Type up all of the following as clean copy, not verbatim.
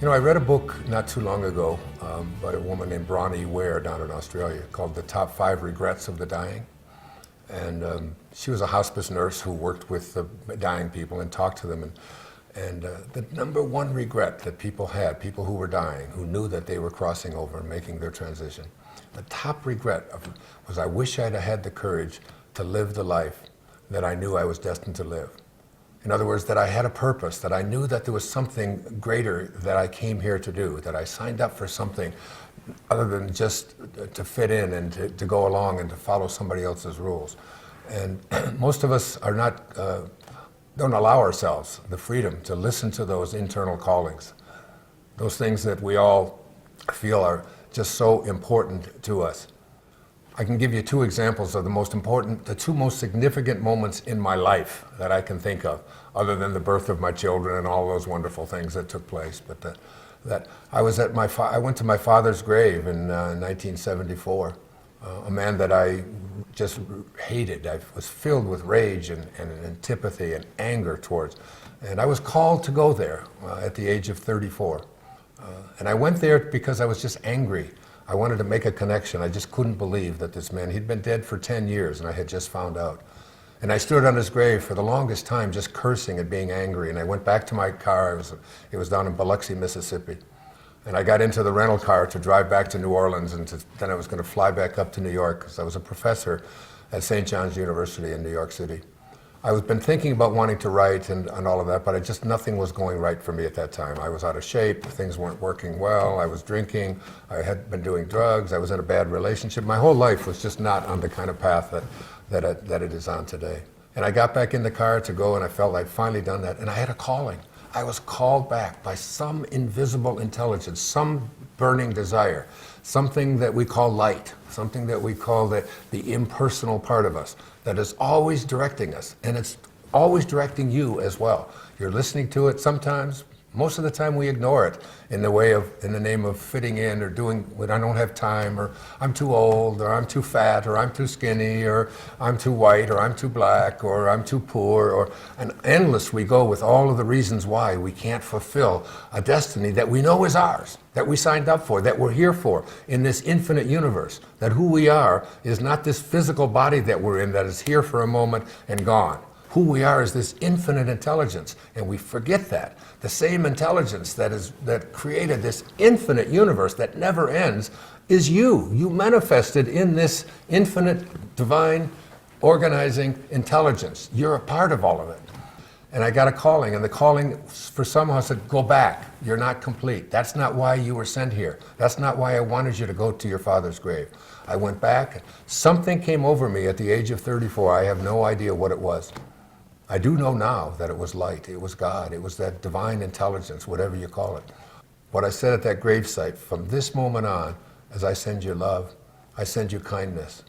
You know, I read a book not too long ago by a woman named Bronnie Ware down in Australia called The Top 5 Regrets of the Dying. And she was a hospice nurse who worked with the dying people and talked to them. And the number one regret that people had, people who were dying, who knew that they were crossing over and making their transition, the top regret was, I wish I'd have had the courage to live the life that I knew I was destined to live. In other words, that I had a purpose, that I knew that there was something greater that I came here to do, that I signed up for something other than just to fit in and to go along and to follow somebody else's rules. And most of us are not, don't allow ourselves the freedom to listen to those internal callings, those things that we all feel are just so important to us. I can give you two examples of the two most significant moments in my life that I can think of, other than the birth of my children and all those wonderful things that took place. But I went to my father's grave in 1974, a man that I just hated. I was filled with rage and antipathy and anger towards. And I was called to go there at the age of 34. And I went there because I was just angry. I wanted to make a connection. I just couldn't believe that this man, he'd been dead for 10 years and I had just found out. And I stood on his grave for the longest time just cursing and being angry. And I went back to my car. It was down in Biloxi, Mississippi. And I got into the rental car to drive back to New Orleans, and then I was going to fly back up to New York because I was a professor at St. John's University in New York City. I was been thinking about wanting to write and all of that, but nothing was going right for me at that time. I was out of shape, things weren't working well, I was drinking, I had been doing drugs, I was in a bad relationship. My whole life was just not on the kind of path that it is on today. And I got back in the car to go, and I felt I'd finally done that, and I had a calling. I was called back by some invisible intelligence, some burning desire, something that we call light, something that we call the impersonal part of us that is always directing us, and it's always directing you as well. You're listening to it sometimes. Most of the time we ignore it in the name of fitting in or doing what I don't have time, or I'm too old, or I'm too fat, or I'm too skinny, or I'm too white, or I'm too black, or I'm too poor, and endless we go with all of the reasons why we can't fulfill a destiny that we know is ours, that we signed up for, that we're here for in this infinite universe, that who we are is not this physical body that we're in that is here for a moment and gone. Who we are is this infinite intelligence, and we forget that. The same intelligence that created this infinite universe that never ends is you. You manifested in this infinite, divine, organizing intelligence. You're a part of all of it. And I got a calling, and the calling for somehow said, go back. You're not complete. That's not why you were sent here. That's not why I wanted you to go to your father's grave. I went back. Something came over me at the age of 34. I have no idea what it was. I do know now that it was light, it was God, it was that divine intelligence, whatever you call it. What I said at that gravesite, from this moment on, as I send you love, I send you kindness.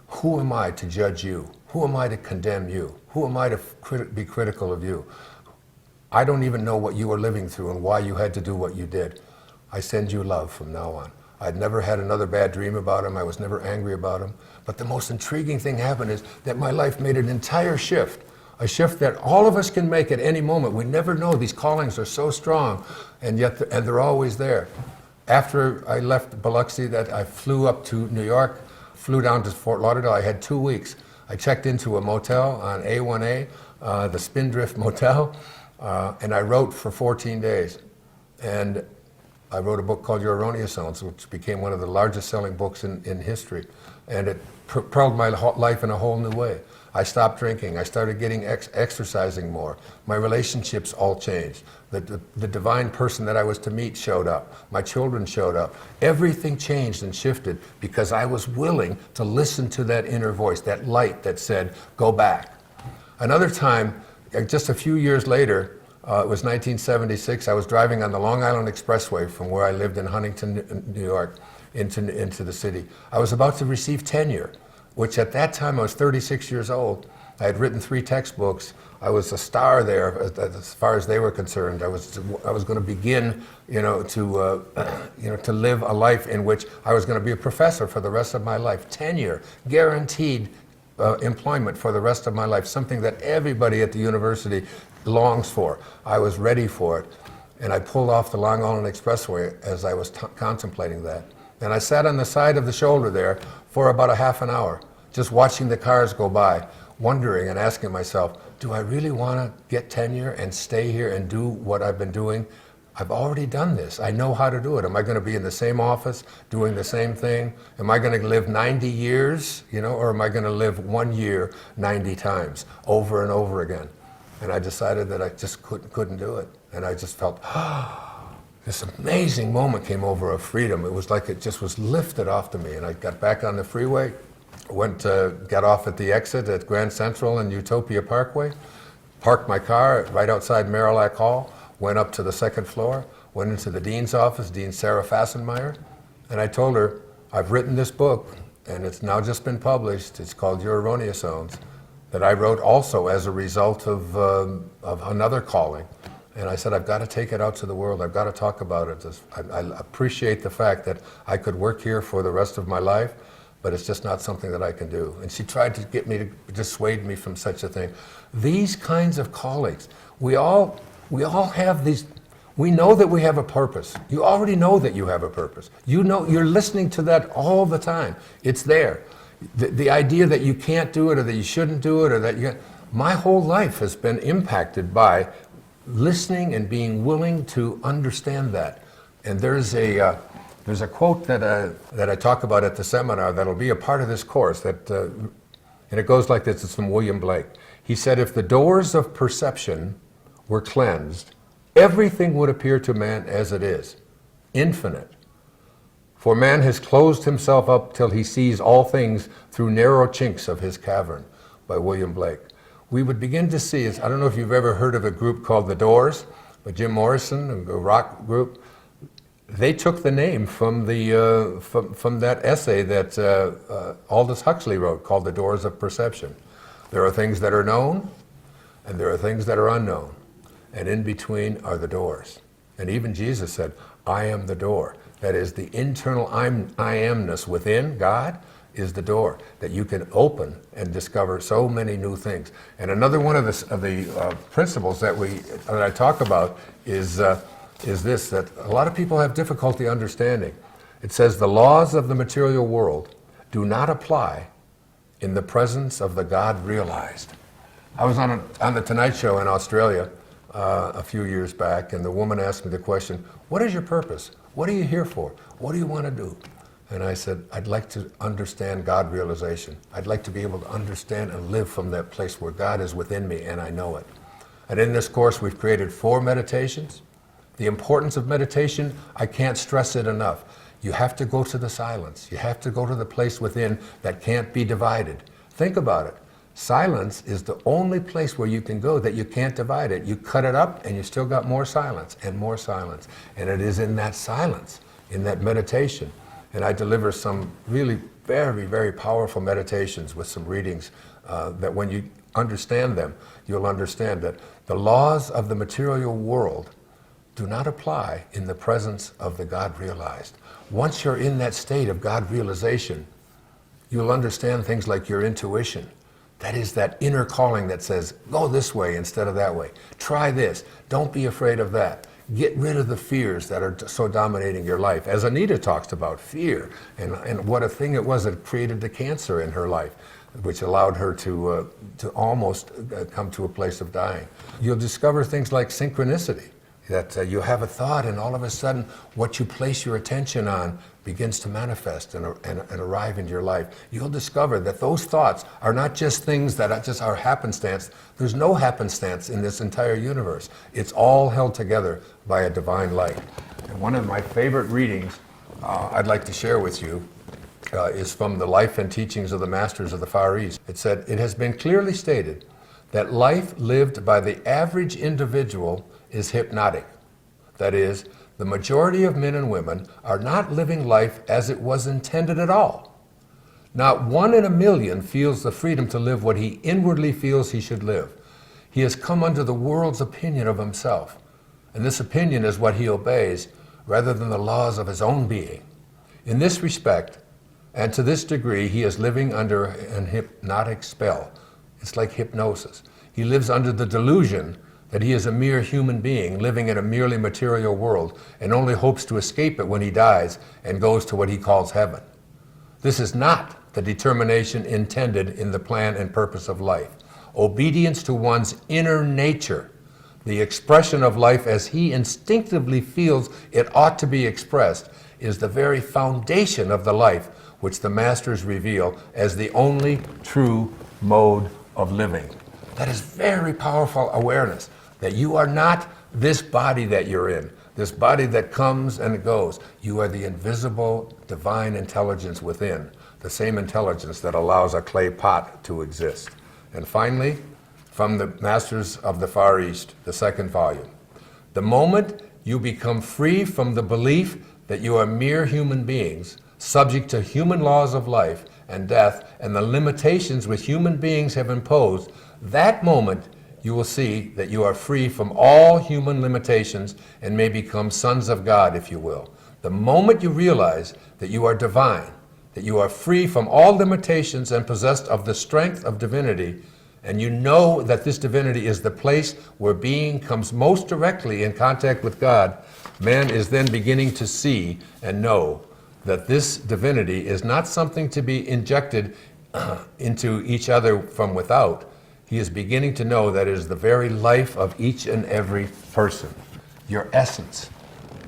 Who am I to judge you? Who am I to condemn you? Who am I to be critical of you? I don't even know what you were living through and why you had to do what you did. I send you love from now on. I'd never had another bad dream about him. I was never angry about him. But the most intriguing thing happened is that my life made an entire shift. A shift that all of us can make at any moment. We never know. These callings are so strong, and yet they're always there. After I left Biloxi, I flew up to New York, flew down to Fort Lauderdale. I had 2 weeks. I checked into a motel on A1A, the Spindrift Motel, and I wrote for 14 days. And I wrote a book called Your Erroneous Zones, which became one of the largest selling books in history. And it propelled my life in a whole new way. I stopped drinking. I started getting exercising more. My relationships all changed. The divine person that I was to meet showed up. My children showed up. Everything changed and shifted because I was willing to listen to that inner voice, that light that said, go back. Another time, just a few years later, it was 1976, I was driving on the Long Island Expressway from where I lived in Huntington, New York, into the city. I was about to receive tenure, which at that time I was 36 years old. I had written 3 textbooks. I was a star there as far as they were concerned. I was going to begin, to live a life in which I was going to be a professor for the rest of my life. Tenure, guaranteed employment for the rest of my life, something that everybody at the university longs for. I was ready for it. And I pulled off the Long Island Expressway as I was contemplating that. And I sat on the side of the shoulder there for about a half an hour, just watching the cars go by, wondering and asking myself, do I really want to get tenure and stay here and do what I've been doing? I've already done this. I know how to do it. Am I going to be in the same office doing the same thing? Am I going to live 90 years, or am I going to live 1 year 90 times over and over again? And I decided that I just couldn't do it. And I just felt, this amazing moment came over of freedom. It was like it just was lifted off to me. And I got back on the freeway, got off at the exit at Grand Central and Utopia Parkway, parked my car right outside Marillac Hall, went up to the second floor, went into the dean's office, Dean Sarah Fassenmeyer, and I told her, I've written this book, and it's now just been published. It's called Your Erroneous Zones, that I wrote also as a result of another calling. And I said, I've got to take it out to the world. I've got to talk about it. I appreciate the fact that I could work here for the rest of my life, but it's just not something that I can do. And she tried to get me to dissuade me from such a thing. These kinds of callings, we all have these. We know that we have a purpose. You already know that you have a purpose. You know, you're listening to that all the time. It's there. The idea that you can't do it or that you shouldn't do it or that you... My whole life has been impacted by listening and being willing to understand that. And there's a quote that I talk about at the seminar that'll be a part of this course, and it goes like this. It's from William Blake. He said, if the doors of perception were cleansed, everything would appear to man as it is, infinite. For man has closed himself up till he sees all things through narrow chinks of his cavern, by William Blake. We would begin to see, I don't know if you've ever heard of a group called The Doors, by Jim Morrison, a rock group. They took the name from from that essay that Aldous Huxley wrote called The Doors of Perception. There are things that are known, and there are things that are unknown. And in between are the doors. And even Jesus said, I am the door. That is, the internal I amness within God is the door that you can open and discover so many new things. And another one of the principles that I talk about is this, that a lot of people have difficulty understanding. It says the laws of the material world do not apply in the presence of the God realized. I was on the Tonight Show in Australia a few years back, and the woman asked me the question, what is your purpose? What are you here for? What do you want to do? And I said, I'd like to understand God realization. I'd like to be able to understand and live from that place where God is within me and I know it. And in this course, we've created 4 meditations. The importance of meditation, I can't stress it enough. You have to go to the silence. You have to go to the place within that can't be divided. Think about it. Silence is the only place where you can go that you can't divide it. You cut it up and you still got more silence and more silence. And it is in that silence, in that meditation. And I deliver some really very, very powerful meditations with some readings that when you understand them, you'll understand that the laws of the material world do not apply in the presence of the God realized. Once you're in that state of God realization, you'll understand things like your intuition. That is that inner calling that says, go this way instead of that way. Try this. Don't be afraid of that. Get rid of the fears that are so dominating your life. As Anita talks about fear and what a thing it was that created the cancer in her life, which allowed her to almost come to a place of dying. You'll discover things like synchronicity, that you have a thought and all of a sudden what you place your attention on begins to manifest and arrive in your life. You'll discover that those thoughts are not just things that are happenstance. There's no happenstance in this entire universe. It's all held together by a divine light. And one of my favorite readings I'd like to share with you is from the Life and Teachings of the Masters of the Far East. It said, it has been clearly stated that life lived by the average individual is hypnotic. That is, the majority of men and women are not living life as it was intended at all. Not 1 in a million feels the freedom to live what he inwardly feels he should live. He has come under the world's opinion of himself, and this opinion is what he obeys rather than the laws of his own being. In this respect, and to this degree, he is living under an hypnotic spell. It's like hypnosis. He lives under the delusion that he is a mere human being living in a merely material world and only hopes to escape it when he dies and goes to what he calls heaven. This is not the determination intended in the plan and purpose of life. Obedience to one's inner nature, the expression of life as he instinctively feels it ought to be expressed, is the very foundation of the life which the masters reveal as the only true mode of living. That is very powerful awareness, that you are not this body that you're in, this body that comes and goes. You are the invisible divine intelligence within, the same intelligence that allows a clay pot to exist. And finally, from the Masters of the Far East, the second volume, the moment you become free from the belief that you are mere human beings, subject to human laws of life and death and the limitations which human beings have imposed, that moment you will see that you are free from all human limitations and may become sons of God, if you will. The moment you realize that you are divine, that you are free from all limitations and possessed of the strength of divinity, and you know that this divinity is the place where being comes most directly in contact with God, man is then beginning to see and know that this divinity is not something to be injected into each other from without. He is beginning to know that it is the very life of each and every person, your essence,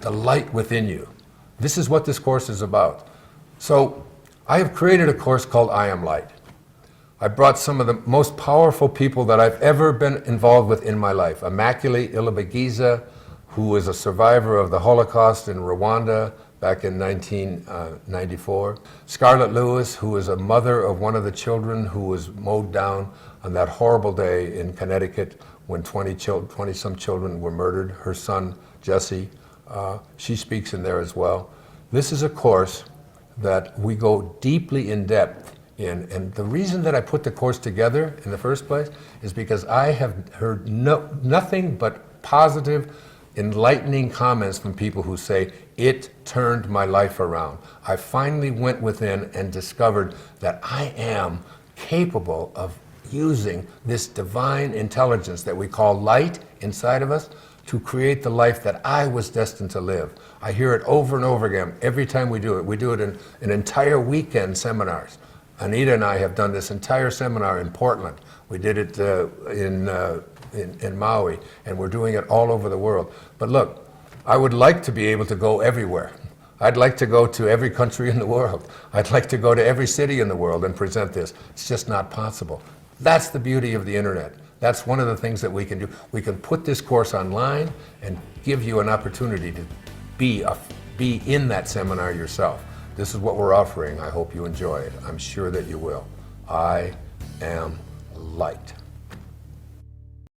the light within you. This is what this course is about. So I have created a course called I Am Light. I brought some of the most powerful people that I've ever been involved with in my life. Immaculée Ilibagiza, who was a survivor of the Holocaust in Rwanda back in 1994. Scarlett Lewis, who was a mother of one of the children who was mowed down on that horrible day in Connecticut when 20-some children were murdered. Her son, Jesse, she speaks in there as well. This is a course that we go deeply in depth in, and the reason that I put the course together in the first place is because I have heard nothing but positive, enlightening comments from people who say, it turned my life around. I finally went within and discovered that I am capable of using this divine intelligence that we call light inside of us to create the life that I was destined to live. I hear it over and over again every time we do it. We do it in entire weekend seminars. Anita and I have done this entire seminar in Portland. We did it in Maui, and we're doing it all over the world. But look, I would like to be able to go everywhere. I'd like to go to every country in the world. I'd like to go to every city in the world and present this. It's just not possible. That's the beauty of the internet. That's one of the things that we can do. We can put this course online and give you an opportunity to be in that seminar yourself. This is what we're offering. I hope you enjoy it. I'm sure that you will. I am light.